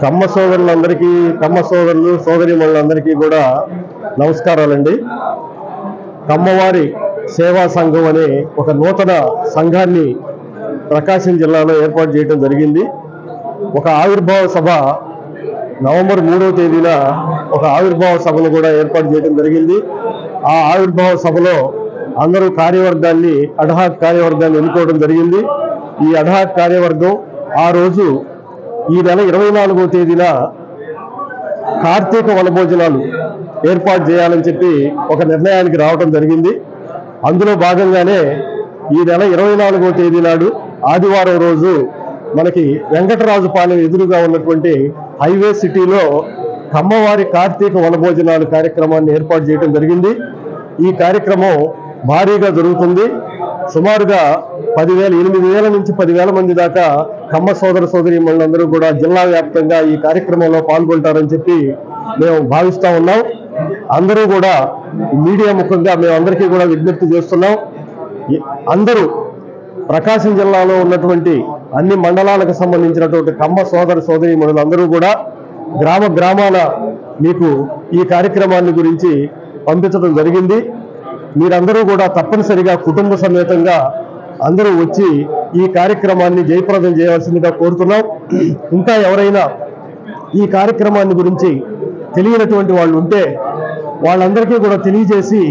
కమ్మ సోదరులందరికీ కమ్మ సోదరులు సోదరీమణులందరికీ కూడా నమస్కారాలండి. కమ్మవారి సేవా సంఘం అనే ఒక నూతన సంఘాన్ని ప్రకాశం జిల్లాలో ఏర్పాటు చేయడం జరిగింది. ఒక ఆవిర్భావ సభ నవంబర్ 3వ తేదీన ఒక ఆవిర్భావ సభను కూడా ఏర్పాటు చేయడం జరిగింది. ఆ ఆవిర్భావ సభలో అందరూ కార్యవర్గాన్ని అడ్హాక్ కార్యవర్గాన్ని ఎన్నుకోవడం జరిగింది. ఈ అడ్హాక్ కార్యవర్గం ఆ రోజు ఈ నెల 24వ తేదీన కార్తీక వనభోజనాలు ఏర్పాటు చేయాలని చెప్పి ఒక నిర్ణయానికి రావడం జరిగింది. అందులో భాగంగానే ఈ నెల 24వ తేదీ నాడు ఆదివారం రోజు మనకి వెంకటరాజుపాలెం ఎదురుగా ఉన్నటువంటి హైవే సిటీలో కమ్మవారి కార్తీక వనభోజనాలు కార్యక్రమాన్ని ఏర్పాటు చేయడం జరిగింది. ఈ కార్యక్రమం భారీగా జరుగుతుంది. సుమారుగా 8,000 నుంచి 10,000 మంది దాకా కమ్మ సోదర సోదరీమణులందరూ కూడా జిల్లా వ్యాప్తంగా ఈ కార్యక్రమంలో పాల్గొంటారని చెప్పి మేము భావిస్తూ ఉన్నాం. అందరూ కూడా మీడియా ముఖంగా మేమందరికీ కూడా విజ్ఞప్తి చేస్తున్నాం. అందరూ ప్రకాశం జిల్లాలో ఉన్నటువంటి అన్ని మండలాలకు సంబంధించినటువంటి కమ్మ సోదర సోదరీమణులు అందరూ కూడా గ్రామ గ్రామాల మీకు ఈ కార్యక్రమాన్ని గురించి పంపించడం జరిగింది. మీరందరూ కూడా తప్పనిసరిగా కుటుంబ సమేతంగా అందరూ వచ్చి ఈ కార్యక్రమాన్ని జయప్రదం చేయవలసిందిగా కోరుతున్నాం. ఇంకా ఎవరైనా ఈ కార్యక్రమాన్ని గురించి తెలియనటువంటి వాళ్ళు ఉంటే వాళ్ళందరికీ కూడా తెలియజేసి